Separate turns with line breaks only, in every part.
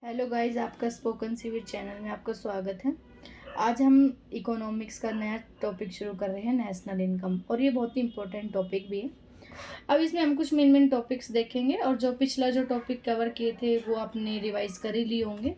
Hello guys, आपका spoken civil channel में आपका स्वागत है। आज हम इकोनॉमिक्स का नया टॉपिक शुरू कर रहे हैं, नेशनल इनकम, और ये बहुत ही इम्पोर्टेंट टॉपिक भी है। अब इसमें हम कुछ मेन टॉपिक्स देखेंगे, और जो पिछला जो टॉपिक कवर किए थे वो आपने रिवाइज कर ही लिए होंगे।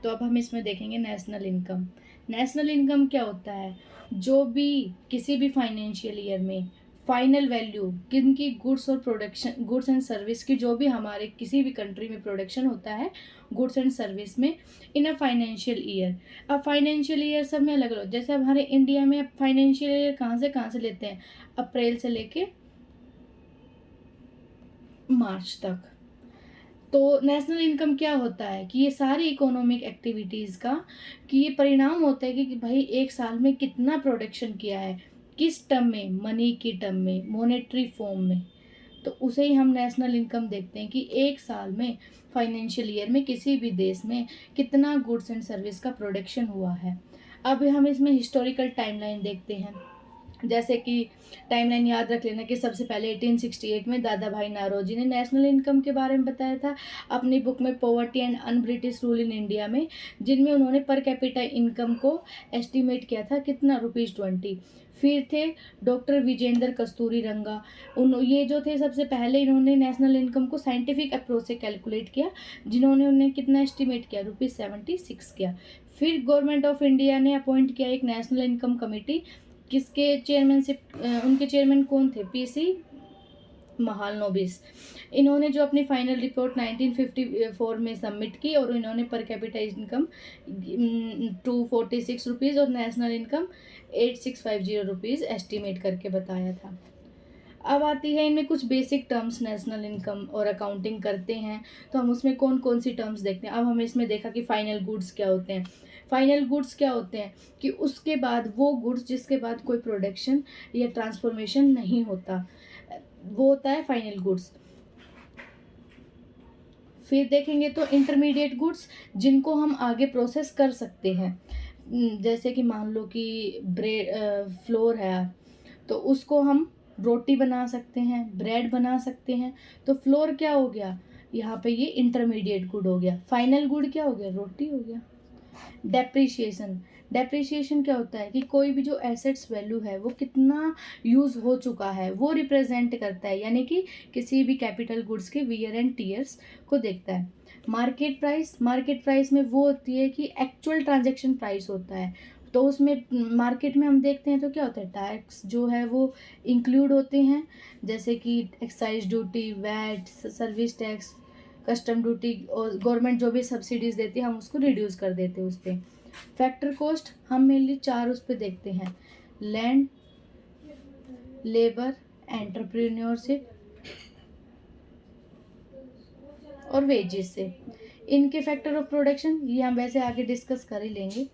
तो अब हम इसमें देखेंगे नेशनल इनकम। नेशनल इनकम क्या होता है? जो भी किसी भी फाइनेंशियल ईयर में फाइनल वैल्यू किनकी गुड्स और प्रोडक्शन, गुड्स एंड सर्विस की, जो भी हमारे किसी भी कंट्री में प्रोडक्शन होता है गुड्स एंड सर्विस में इन अ फाइनेंशियल ईयर। अब फाइनेंशियल ईयर सब में अलग अलग, जैसे हमारे इंडिया में फाइनेंशियल ईयर कहाँ से लेते हैं? अप्रैल से लेके मार्च तक। तो नेशनल इनकम क्या होता है कि ये सारी इकोनॉमिक एक्टिविटीज़ का कि ये परिणाम होता है कि भाई एक साल में कितना प्रोडक्शन किया है, किस टर्म में, मनी की टर्म में, मोनेटरी फॉर्म में। तो उसे ही हम नेशनल इनकम देखते हैं कि एक साल में फाइनेंशियल ईयर में किसी भी देश में कितना गुड्स एंड सर्विस का प्रोडक्शन हुआ है। अब हम इसमें हिस्टोरिकल टाइमलाइन देखते हैं। जैसे कि टाइमलाइन याद रख लेना कि सबसे पहले 1868 में दादा भाई नारोजी ने नेशनल इनकम के बारे में बताया था अपनी बुक में poverty and un British rule in India में, जिनमें उन्होंने पर कैपिटा इनकम को एस्टिमेट किया था कितना, ₹20। फिर थे डॉक्टर विजेंद्र कस्तूरी रंगा। ये जो थे सबसे पहले इन्होंने नेशनल इनकम को साइंटिफिक अप्रोच से कैलकुलेट किया, जिन्होंने उन्हें कितना एस्टिमेट किया, ₹76 किया। फिर गवर्नमेंट ऑफ इंडिया ने अपॉइंट किया एक नेशनल इनकम कमेटी, किसके चेयरमैनशिप, उनके चेयरमैन कौन थे? पीसी महालनोबिस। इन्होंने जो अपनी फाइनल रिपोर्ट 1954 में सबमिट की, और इन्होंने पर कैपिटा इनकम ₹246 और नेशनल इनकम ₹8650 एस्टिमेट करके बताया था। अब आती है इनमें कुछ बेसिक टर्म्स, नेशनल इनकम और अकाउंटिंग करते हैं तो हम उसमें कौन कौन सी टर्म्स देखते हैं। अब हमें इसमें देखा कि फाइनल गुड्स क्या होते हैं। फाइनल गुड्स क्या होते हैं कि उसके बाद वो गुड्स जिसके बाद कोई प्रोडक्शन या ट्रांसफॉर्मेशन नहीं होता, वो होता है फाइनल गुड्स। फिर देखेंगे तो इंटरमीडिएट गुड्स, जिनको हम आगे प्रोसेस कर सकते हैं। जैसे कि मान लो कि ब्रेड, फ्लोर है, तो उसको हम रोटी बना सकते हैं, ब्रेड बना सकते हैं। तो फ्लोर क्या हो गया यहाँ पे? ये इंटरमीडिएट गुड हो गया। फाइनल गुड क्या हो गया? रोटी हो गया। डेप्रिसिएशन, डेप्रिसिएशन क्या होता है कि कोई भी जो एसेट्स वैल्यू है वो कितना यूज़ हो चुका है वो रिप्रेजेंट करता है, यानी कि किसी भी कैपिटल गुड्स के वियर एंड टीयर्स को देखता है। मार्केट प्राइस, मार्केट प्राइस में वो होती है कि एक्चुअल ट्रांजैक्शन प्राइस होता है। तो उसमें मार्केट में हम देखते हैं तो क्या होता है, टैक्स जो है वो इंक्लूड होते हैं, जैसे कि excise duty, VAT, service tax, custom duty, और गवर्नमेंट जो भी सब्सिडीज देती है हम उसको रिड्यूस कर देते हैं उस पर। फैक्टर कॉस्ट हम मेनली 4 उस पर देखते हैं: लैंड, लेबर, एंटरप्रेन्योरशिप और वेजेस से। इनके फैक्टर ऑफ प्रोडक्शन ये हम वैसे आगे डिस्कस कर ही लेंगे,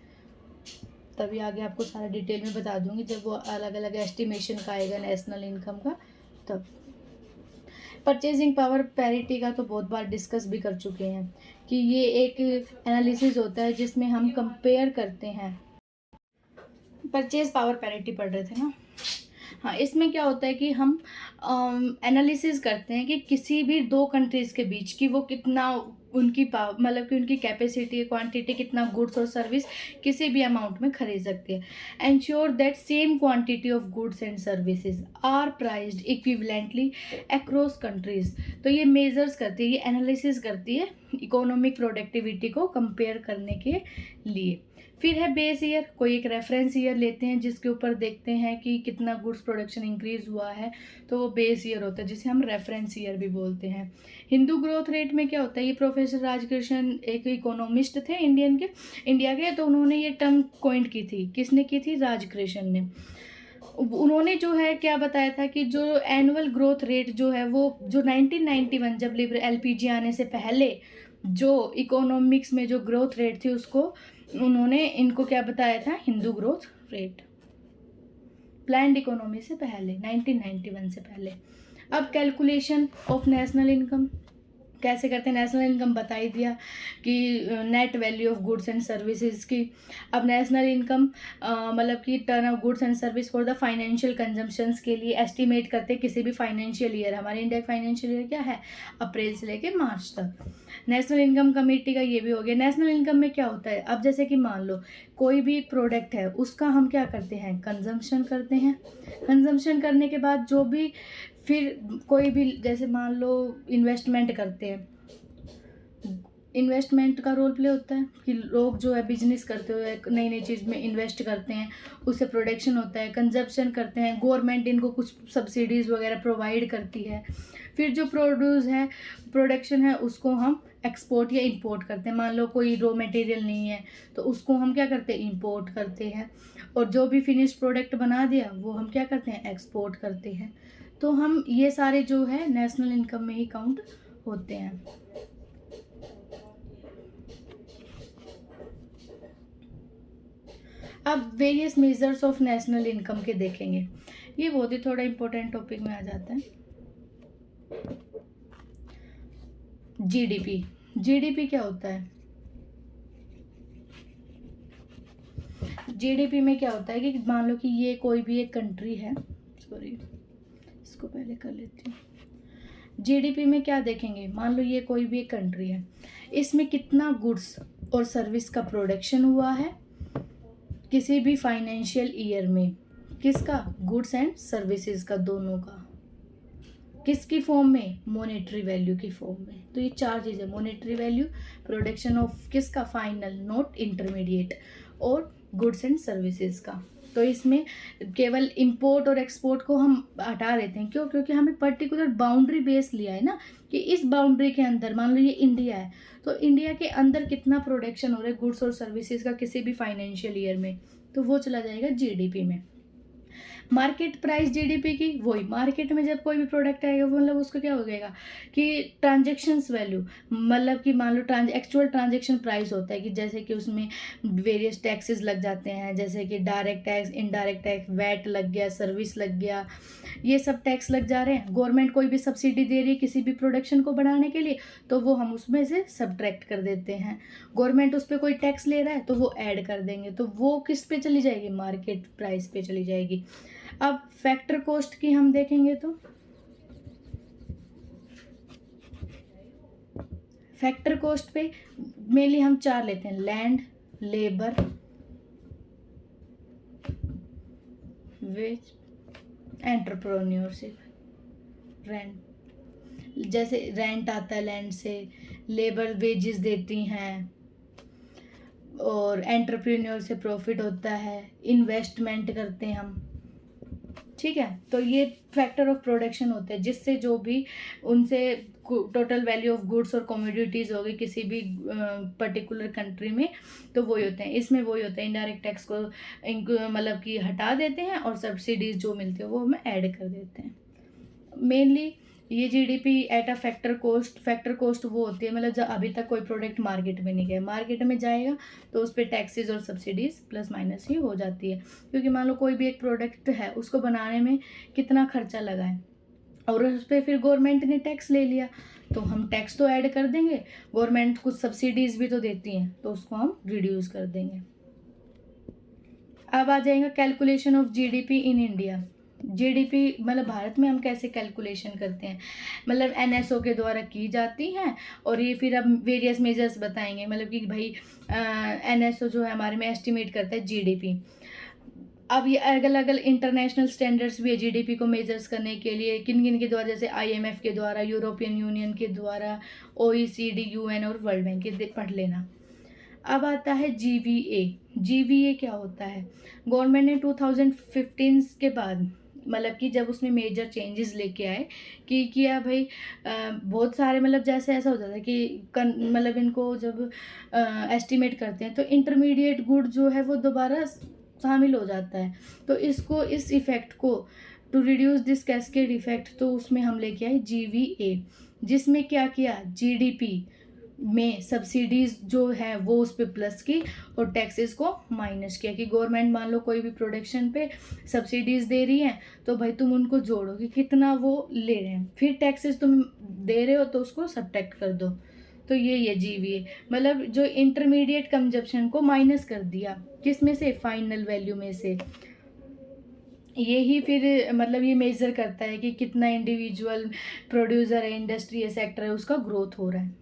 तभी आगे आपको सारा डिटेल में बता दूंगी जब वो अलग अलग एस्टिमेशन का आएगा नेशनल इनकम का तब। परचेजिंग पावर पैरिटी का तो बहुत बार डिस्कस भी कर चुके हैं कि ये एक एनालिसिस होता है जिसमें हम कंपेयर करते हैं। परचेज पावर पैरिटी पढ़ रहे थे ना? हाँ, इसमें क्या होता है कि हम एनालिसिस करते हैं कि किसी भी दो कंट्रीज़ के बीच की वो कितना, उनकी मतलब कि उनकी कैपेसिटी, क्वांटिटी, कितना गुड्स और सर्विस किसी भी अमाउंट में खरीद सकते हैं। Ensure that same quantity of goods and services are priced equivalently across countries. तो ये मेजर्स करती है, ये एनालिसिस करती है इकोनॉमिक प्रोडक्टिविटी को कंपेयर करने के लिए। फिर है बेस ईयर, कोई एक रेफरेंस ईयर लेते हैं जिसके ऊपर देखते हैं कि कितना गुड्स प्रोडक्शन इंक्रीज हुआ है, तो वो बेस ईयर होता है जिसे हम रेफरेंस ईयर भी बोलते हैं। हिंदू ग्रोथ रेट में क्या होता है, ये प्रोफेसर राजकृष्ण एक इकोनॉमिस्ट थे इंडिया के, तो उन्होंने ये टर्म कॉइंड की थी। किसने की थी? राजकृष्ण ने। उन्होंने जो है क्या बताया था कि जो एनुअल ग्रोथ रेट जो है वो, जो 1991 जब एलपीजी आने से पहले जो इकोनॉमिक्स में जो ग्रोथ रेट थी उसको उन्होंने इनको क्या बताया था? Hindu growth rate, planned economy से पहले, 1991 से पहले। अब कैलकुलेशन ऑफ नेशनल इनकम, कैसे करते हैं, नेशनल इनकम बता ही दिया कि net value of goods and services की। अब नेशनल इनकम मतलब कि turn off goods and service for the financial consumptions के लिए एस्टिमेट करते हैं किसी भी फाइनेंशियल ईयर। हमारे इंडिया का फाइनेंशियल ईयर क्या है, अप्रैल से लेके मार्च तक। नेशनल इनकम कमेटी का ये भी हो गया। नेशनल इनकम में क्या होता है, अब जैसे कि मान लो कोई भी प्रोडक्ट है उसका हम क्या करते हैं, कंजम्पशन करते हैं। कंजम्पशन करने के बाद जो भी फिर कोई भी जैसे मान लो इन्वेस्टमेंट करते हैं, इन्वेस्टमेंट का रोल प्ले होता है कि लोग जो है बिजनेस करते हुए नई नई चीज़ में इन्वेस्ट करते हैं, उससे प्रोडक्शन होता है। कंजप्शन करते हैं, गवर्नमेंट इनको कुछ सब्सिडीज़ वगैरह प्रोवाइड करती है। फिर जो प्रोड्यूस है, प्रोडक्शन है, उसको हम एक्सपोर्ट या इंपोर्ट करते हैं। मान लो कोई रॉ मटेरियल नहीं है तो उसको हम क्या करते हैं, इंपोर्ट करते हैं। और जो भी फिनिश प्रोडक्ट बना दिया वो हम क्या करते हैं, एक्सपोर्ट करते हैं। तो हम ये सारे जो है नेशनल इनकम में ही काउंट होते हैं। अब various measures of national income के देखेंगे। ये बहुत ही थोड़ा इम्पोर्टेंट टॉपिक में आ जाता है। जीडीपी, जीडीपी क्या होता है, जीडीपी में क्या होता है कि मान लो कि ये कोई भी एक कंट्री है, सॉरी इसको पहले कर लेती हूँ। जीडीपी में क्या देखेंगे, मान लो ये कोई भी एक कंट्री है, इसमें कितना गुड्स और सर्विस का प्रोडक्शन हुआ है किसी भी फाइनेंशियल ईयर में। किसका, गुड्स एंड सर्विसेज का, दोनों का। किसकी फॉर्म में, मॉनेटरी वैल्यू की फॉर्म में। तो ये चार चीज़ें, मॉनेटरी वैल्यू, प्रोडक्शन ऑफ किसका, फाइनल नॉट इंटरमीडिएट, और गुड्स एंड सर्विसेज का। तो इसमें केवल इंपोर्ट और एक्सपोर्ट को हम हटा देते हैं। क्यों, क्योंकि हमें पर्टिकुलर बाउंड्री बेस लिया है ना, कि इस बाउंड्री के अंदर मान लो ये इंडिया है तो इंडिया के अंदर कितना प्रोडक्शन हो रहा है गुड्स और सर्विसेज का किसी भी फाइनेंशियल ईयर में, तो वो चला जाएगा जीडीपी में। मार्केट प्राइस जीडीपी की, वही मार्केट में जब कोई भी प्रोडक्ट आएगा वो मतलब उसको क्या हो जाएगा कि ट्रांजेक्शन्स वैल्यू, मतलब कि मान लो एक्चुअल ट्रांजेक्शन प्राइस होता है कि जैसे कि उसमें वेरियस टैक्सेस लग जाते हैं, जैसे कि direct tax, indirect tax, VAT लग गया, सर्विस लग गया, ये सब टैक्स लग जा रहे हैं। गवर्नमेंट कोई भी सब्सिडी दे रही है किसी भी प्रोडक्शन को बढ़ाने के लिए तो वो हम उसमें से सब्ट्रैक्ट कर देते हैं। गवर्नमेंट उस पर कोई टैक्स ले रहा है तो वो ऐड कर देंगे, तो वो किस पे चली जाएगी, मार्केट प्राइस पे चली जाएगी। अब फैक्टर कॉस्ट की हम देखेंगे तो फैक्टर कॉस्ट पे मेनली हम चार लेते हैं, land, labour, wage, entrepreneurship, rent. जैसे रेंट आता है लैंड से, लेबर वेजेस देती हैं, और एंटरप्रेन्योर से प्रॉफिट होता है, इन्वेस्टमेंट करते हैं हम। ठीक है, तो ये फैक्टर ऑफ प्रोडक्शन होते हैं जिससे जो भी उनसे टोटल वैल्यू ऑफ गुड्स और कमोडिटीज़ होगी किसी भी पर्टिकुलर कंट्री में, तो वही होते हैं। इसमें वही होता है, इनडायरेक्ट टैक्स को मतलब कि हटा देते हैं और सब्सिडीज जो मिलती है वो हमें ऐड कर देते हैं। मेनली ये GDP at a factor cost वो होती है मतलब जब अभी तक कोई प्रोडक्ट मार्केट में नहीं गया, मार्केट में जाएगा तो उस पर टैक्सेस और सब्सिडीज प्लस माइनस ही हो जाती है। क्योंकि मान लो कोई भी एक प्रोडक्ट है उसको बनाने में कितना खर्चा लगा है और उस पर फिर गवर्नमेंट ने टैक्स ले लिया तो हम टैक्स तो ऐड कर देंगे, गवर्नमेंट कुछ सब्सिडीज भी तो देती हैं तो उसको हम रिड्यूस कर देंगे। अब आ जाएगा calculation of GDP in India. GDP मतलब भारत में हम कैसे कैलकुलेशन करते हैं, मतलब एनएसओ के द्वारा की जाती हैं और ये फिर अब वेरियस मेजर्स बताएंगे। मतलब कि भाई एनएसओ जो है हमारे में एस्टिमेट करता है जीडीपी। अब ये अलग अलग इंटरनेशनल स्टैंडर्ड्स भी है जीडीपी को मेजर्स करने के लिए, किन किन के द्वारा, जैसे आईएमएफ के द्वारा, यूरोपियन यूनियन के द्वारा, ओईसीडी, यूएन और वर्ल्ड बैंक के, पढ़ लेना। अब आता है जीवीए। जीवीए क्या होता है, गवर्नमेंट ने 2015 के बाद मतलब कि जब उसमें मेजर चेंजेस लेके आए कि किया भाई बहुत सारे मतलब जैसे ऐसा हो जाता है कि मतलब इनको जब एस्टिमेट करते हैं तो इंटरमीडिएट गुड जो है वो दोबारा शामिल हो जाता है। तो इसको इस इफ़ेक्ट को to reduce this cascade effect तो उसमें हम लेके आए जीवीए, जिसमें क्या किया, जीडीपी में सब्सिडीज जो है वो उस पे प्लस की और टैक्सेस को माइनस किया, कि गवर्नमेंट मान लो कोई भी प्रोडक्शन पे सब्सिडीज दे रही है तो भाई तुम उनको जोड़ो कि कितना वो ले रहे हैं, फिर टैक्सेस तुम दे रहे हो तो उसको सब्ट्रैक्ट कर दो। तो ये जीवीए मतलब जो इंटरमीडिएट कंजप्शन को माइनस कर दिया, किस में से, फाइनल वैल्यू में से। यही फिर मतलब ये मेजर करता है कि कितना इंडिविजुअल प्रोड्यूसर है, इंडस्ट्री है, सेक्टर है, उसका ग्रोथ हो रहा है।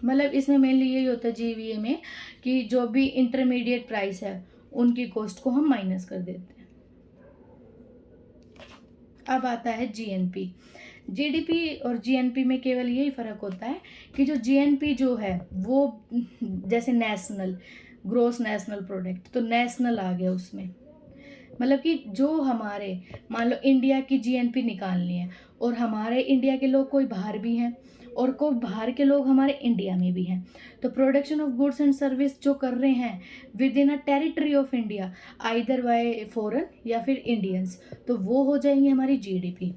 मतलब इसमें मेनली यही होता है जीवीए में कि जो भी इंटरमीडिएट प्राइस है उनकी कॉस्ट को हम माइनस कर देते हैं। अब आता है जीएनपी। जीडीपी और जीएनपी में केवल यही फर्क होता है कि जो जीएनपी जो है वो जैसे नेशनल ग्रोस नेशनल प्रोडक्ट, तो नेशनल आ गया उसमें, मतलब कि जो हमारे मान लो इंडिया की जीएनपी निकालनी है और हमारे इंडिया के लोग कोई बाहर भी हैं और कोई बाहर के लोग हमारे इंडिया में भी हैं, तो production of goods and service जो कर रहे हैं with in a territory of India either bye foreign या फिर इंडियंस, तो वो हो जाएंगे हमारी जीडीपी।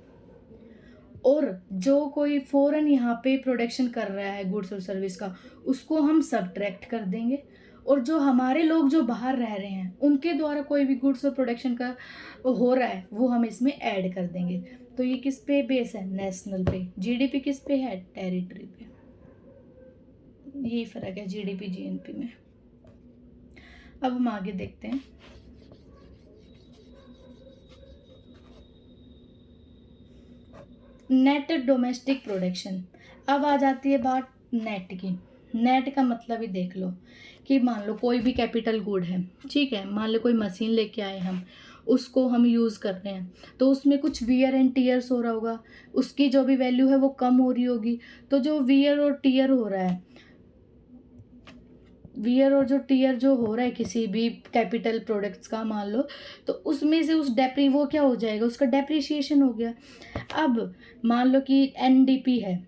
और जो कोई फॉरेन यहाँ पे प्रोडक्शन कर रहा है गुड्स और सर्विस का, उसको हम सब्ट्रैक्ट कर देंगे, और जो हमारे लोग जो बाहर रह रहे हैं उनके द्वारा कोई भी गुड्स और प्रोडक्शन का हो रहा है वो हम इसमें ऐड कर देंगे। तो ये किस पे बेस है, नेशनल पे। जीडीपी किस पे है, टेरिटरी पे। यही फर्क है जीडीपी जीएनपी में। अब हम आगे देखते हैं। Net domestic production. अब आ जाती है बात नेट की। नेट का मतलब ही देख लो कि मान लो कोई भी कैपिटल गुड है, ठीक है, मान लो कोई मशीन लेके आए हम, उसको हम यूज़ कर रहे हैं, तो उसमें कुछ वियर एंड टीयर्स हो रहा होगा, उसकी जो भी वैल्यू है वो कम हो रही होगी। तो जो वियर और टीयर हो रहा है, वियर और जो टीयर जो हो रहा है किसी भी कैपिटल प्रोडक्ट्स का मान लो, तो उसमें से उस वो क्या हो जाएगा, उसका डेप्रिसिएशन हो गया। अब मान लो कि एनडीपी है,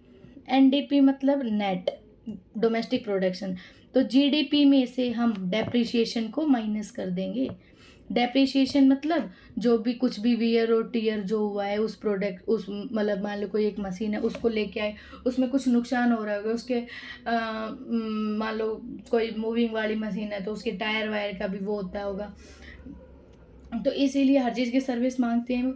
एनडीपी मतलब नेट डोमेस्टिक प्रोडक्शन, तो जीडीपी में से हम डेप्रिसिएशन को माइनस कर देंगे। डेप्रिसिएशन मतलब जो भी कुछ भी वियर और टीयर जो हुआ है उस प्रोडक्ट, उस मतलब मान लो कोई एक मशीन है उसको लेके आए, उसमें कुछ नुकसान हो रहा होगा, उसके मान लो कोई मूविंग वाली मशीन है तो उसके टायर वायर का भी वो होता होगा, तो इसीलिए हर चीज़ की सर्विस मांगते हैं वो,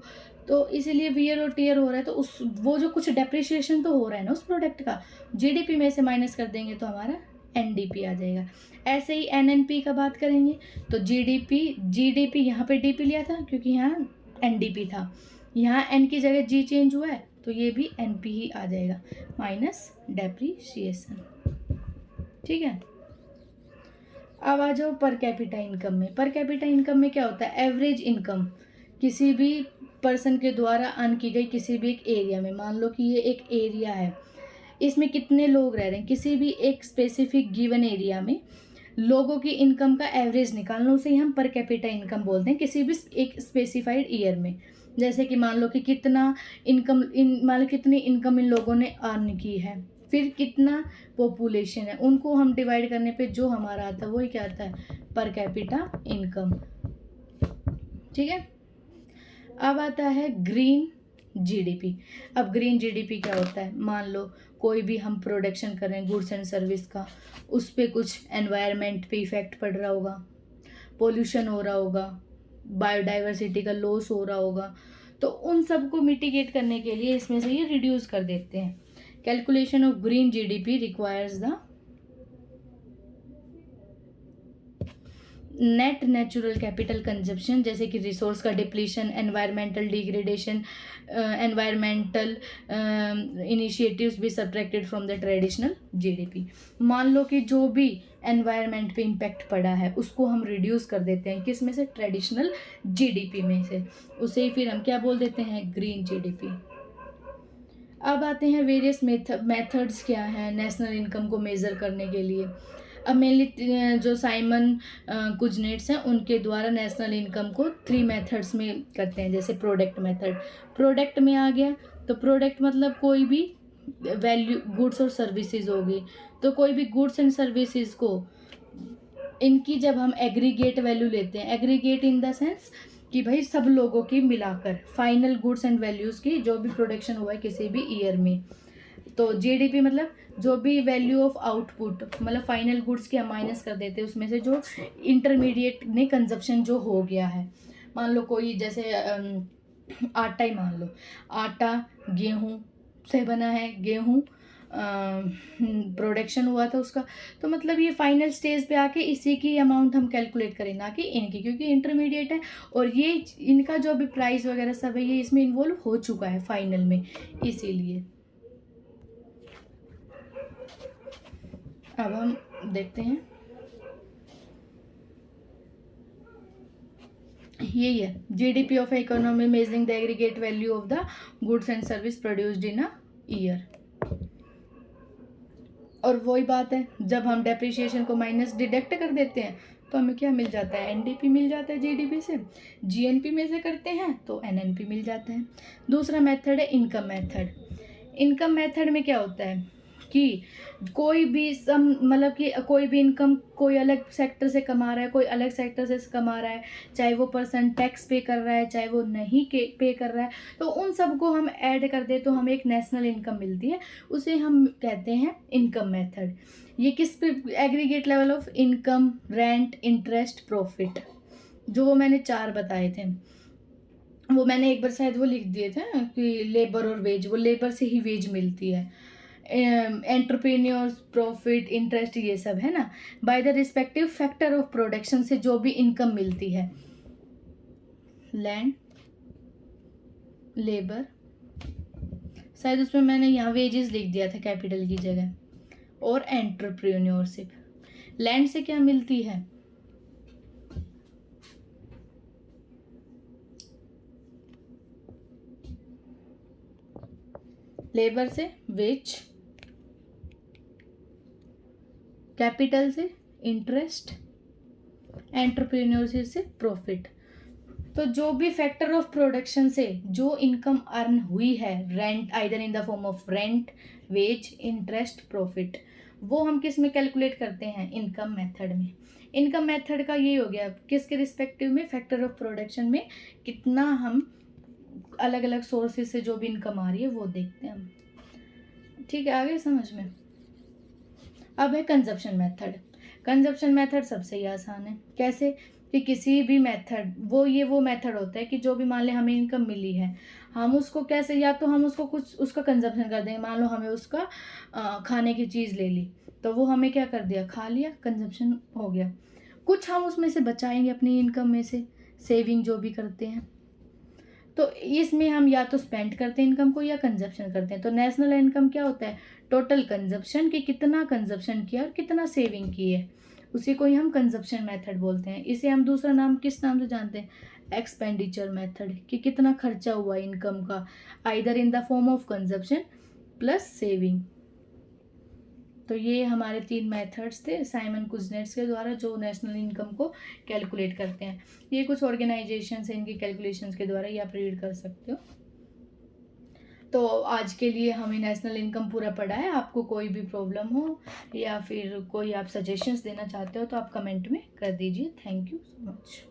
तो इसीलिए वियर और टीयर हो रहा है, तो उस वो जो कुछ डेप्रिसिएशन तो हो रहा है ना उस प्रोडक्ट का, जीडीपी में से माइनस कर देंगे तो हमारा एनडीपी आ जाएगा। ऐसे ही एनएनपी का बात करेंगे तो जीडीपी यहाँ पे डीपी लिया था क्योंकि यहाँ एनडीपी था, यहाँ एन की जगह जी चेंज हुआ है तो ये भी एनपी ही आ जाएगा, माइनस डेप्रिसिएशन। ठीक है। अब आ जाओ पर कैपिटा इनकम में। पर कैपिटा इनकम में क्या होता है, एवरेज इनकम किसी भी पर्सन के द्वारा अर्न की गई किसी भी एक एरिया में। मान लो कि ये एक एरिया है, इसमें कितने लोग रह रहे हैं, किसी भी एक स्पेसिफिक गिवन एरिया में लोगों की इनकम का एवरेज निकालना, उसे हम पर कैपिटा इनकम बोलते हैं किसी भी एक स्पेसिफाइड ईयर में। जैसे कि मान लो कि कितना इनकम मान लो कितनी इनकम इन लोगों ने अर्न की है, फिर कितना पॉपुलेशन है, उनको हम डिवाइड करने पे जो हमारा आता है वही क्या आता है, पर कैपिटा इनकम। ठीक है। अब आता है ग्रीन जीडीपी। अब ग्रीन जीडीपी क्या होता है, मान लो कोई भी हम प्रोडक्शन कर रहे हैं गुड्स एंड सर्विस का, उस पर कुछ एनवायरनमेंट पे इफेक्ट पड़ रहा होगा, पोल्यूशन हो रहा होगा, बायोडाइवर्सिटी का लॉस हो रहा होगा, तो उन सब को मिटिगेट करने के लिए इसमें से ये रिड्यूस कर देते हैं। Calculation of green GDP requires the net natural capital consumption, जैसे कि रिसोर्स का depletion, environmental degradation, environmental initiatives भी subtracted from the traditional GDP. मान लो कि जो भी एनवायरमेंट पे इम्पैक्ट पड़ा है उसको हम रिड्यूस कर देते हैं, किस में से, ट्रेडिशनल जीडीपी में से, उसे ही फिर हम क्या बोल देते हैं, ग्रीन जीडीपी। अब आते हैं वेरियस मेथड्स क्या हैं नेशनल इनकम को मेज़र करने के लिए। अब मेनली जो साइमन कुजनेट्स हैं उनके द्वारा नेशनल इनकम को 3 मेथड्स में करते हैं। जैसे प्रोडक्ट मेथड, प्रोडक्ट में आ गया तो प्रोडक्ट मतलब कोई भी वैल्यू गुड्स और सर्विसेज होगी, तो कोई भी गुड्स एंड सर्विसेज को इनकी जब हम एग्रीगेट वैल्यू लेते हैं, एग्रीगेट इन द सेंस कि भाई सब लोगों की मिलाकर फाइनल गुड्स एंड वैल्यूज़ की जो भी प्रोडक्शन हुआ है किसी भी ईयर में, तो जीडीपी मतलब जो भी वैल्यू ऑफ आउटपुट, मतलब फाइनल गुड्स की हम माइनस कर देते हैं उसमें से जो इंटरमीडिएट में कंजप्शन जो हो गया है। मान लो कोई जैसे आटा ही मान लो, आटा गेहूं से बना है, गेहूं प्रोडक्शन हुआ था उसका, तो मतलब ये फाइनल स्टेज पे आके इसी की अमाउंट हम कैलकुलेट करें, ना कि इनकी, क्योंकि इंटरमीडिएट है और ये इनका जो भी प्राइस वगैरह सब है ये इसमें इन्वॉल्व हो चुका है फाइनल में, इसीलिए। अब हम देखते हैं, यही है GDP of economy measuring the aggregate value of the goods and service produced in a year. और वही बात है, जब हम डेप्रिसिएशन को माइनस डिडक्ट कर देते हैं तो हमें क्या मिल जाता है, एनडीपी मिल जाता है जीडीपी से। जीएनपी में से करते हैं तो एनएनपी मिल जाता है। दूसरा मेथड है इनकम मेथड। इनकम मेथड में क्या होता है कि कोई भी सम, मतलब कि कोई भी इनकम कोई अलग सेक्टर से कमा रहा है, कोई अलग सेक्टर से कमा रहा है, चाहे वो पर्सन टैक्स पे कर रहा है चाहे वो नहीं पे कर रहा है, तो उन सबको हम ऐड कर दे तो हमें एक नेशनल इनकम मिलती है, उसे हम कहते हैं इनकम मेथड। ये किस पे, aggregate level of income, rent, interest, profit, जो वो मैंने 4 बताए थे, वो मैंने एक बार शायद वो लिख दिए थे कि लेबर और वेज, वो लेबर से ही वेज मिलती है, एंटरप्रेन्योर्स, प्रॉफिट, इंटरेस्ट, ये सब है ना, by the respective factor of production से जो भी इनकम मिलती है, लैंड, लेबर, शायद उसमें मैंने यहाँ वेजेस लिख दिया था कैपिटल की जगह, और एंटरप्रेन्योरशिप। लैंड से क्या मिलती है, लेबर से वेज, कैपिटल से इंटरेस्ट, एंटरप्रेन्योरशिप से प्रॉफिट। तो जो भी फैक्टर ऑफ प्रोडक्शन से जो इनकम अर्न हुई है, rent, either in the form of rent, wage, interest, profit, वो हम किस में कैलकुलेट करते हैं, इनकम मेथड में। इनकम मेथड का ये हो गया किसके रिस्पेक्टिव में, फैक्टर ऑफ प्रोडक्शन में कितना हम अलग अलग सोर्सेज से जो भी इनकम आ रही है वो देखते हैं हम। ठीक है, आगे समझ में। अब है कंजप्शन मेथड। कंजप्शन मेथड सबसे ही आसान है। कैसे कि किसी भी मेथड, वो मेथड होता है कि जो भी मान ले हमें इनकम मिली है, हम उसको कैसे, या तो हम उसको कुछ उसका कंजप्शन कर देंगे। मान लो हमें उसका खाने की चीज़ ले ली, तो वो हमें क्या कर दिया, खा लिया, कंजप्शन हो गया। कुछ हम उसमें से बचाएंगे अपनी इनकम में से, सेविंग जो भी करते हैं, तो इसमें हम या तो स्पेंड करते हैं इनकम को या कंजप्शन करते हैं। तो नेशनल इनकम क्या होता है, टोटल कंजप्शन, कि कितना कंजप्शन किया और कितना सेविंग की है, उसी को ही हम कंजप्शन मेथड बोलते हैं। इसे हम दूसरा नाम किस नाम से जानते हैं, एक्सपेंडिचर मेथड, कि कितना खर्चा हुआ इनकम का, either in the form of consumption plus saving. तो ये हमारे 3 मेथड्स थे साइमन कुजनेट्स के द्वारा, जो नेशनल इनकम को कैलकुलेट करते हैं। ये कुछ ऑर्गेनाइजेशन है, इनकी कैलकुलेशंस के द्वारा ये आप रीड कर सकते हो। तो आज के लिए हमें नेशनल इनकम पूरा पढ़ा है। आपको कोई भी प्रॉब्लम हो या फिर कोई आप सजेशंस देना चाहते हो तो आप कमेंट में कर दीजिए। Thank you so much.